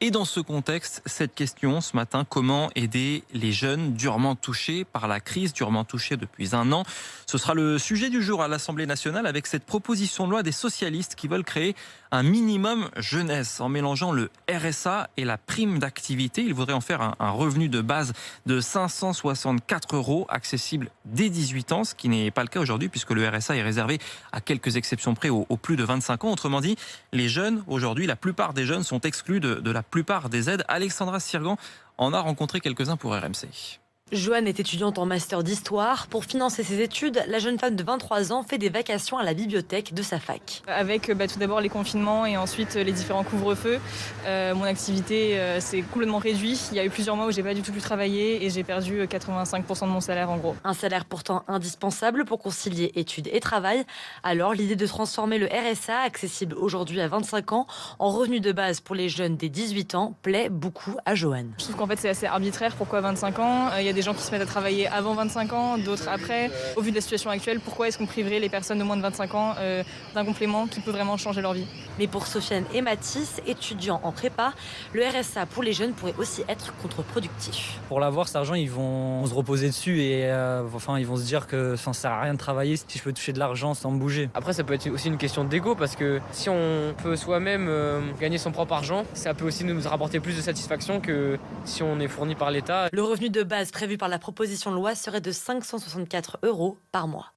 Et dans ce contexte, cette question ce matin, comment aider les jeunes durement touchés par la crise, durement touchés depuis un an? Ce sera le sujet du jour à l'Assemblée nationale avec cette proposition de loi des socialistes qui veulent créer un minimum jeunesse en mélangeant le RSA et la prime d'activité. Ils voudraient en faire un revenu de base de 564 € accessible dès 18 ans, ce qui n'est pas le cas aujourd'hui puisque le RSA est réservé à quelques exceptions près aux plus de 25 ans. Autrement dit, les jeunes, aujourd'hui, la plupart des jeunes sont exclus de la plupart des aides. Alexandra Sirgan en a rencontré quelques-uns pour RMC. Joanne est étudiante en master d'histoire. Pour financer ses études, la jeune femme de 23 ans fait des vacations à la bibliothèque de sa fac. Avec tout d'abord les confinements et ensuite les différents couvre-feux, mon activité s'est complètement réduite. Il y a eu plusieurs mois où j'ai pas du tout pu travailler et j'ai perdu 85% de mon salaire en gros. Un salaire pourtant indispensable pour concilier études et travail. Alors l'idée de transformer le RSA, accessible aujourd'hui à 25 ans, en revenu de base pour les jeunes dès 18 ans, plaît beaucoup à Joanne. Je trouve qu'en fait c'est assez arbitraire. Pourquoi 25 ans? Il y a des gens qui se mettent à travailler avant 25 ans, d'autres après. Au vu de la situation actuelle, pourquoi est-ce qu'on priverait les personnes de moins de 25 ans d'un complément qui peut vraiment changer leur vie? Mais pour Sofiane et Mathis, étudiants en prépa, le RSA pour les jeunes pourrait aussi être contre-productif. Pour l'avoir, cet argent, ils vont se reposer dessus et ils vont se dire que ça ne sert à rien de travailler si je peux toucher de l'argent sans me bouger. Après, ça peut être aussi une question d'ego parce que si on peut soi-même gagner son propre argent, ça peut aussi nous rapporter plus de satisfaction que si on est fourni par l'État. Le revenu de base prévu par la proposition de loi serait de 564 € par mois.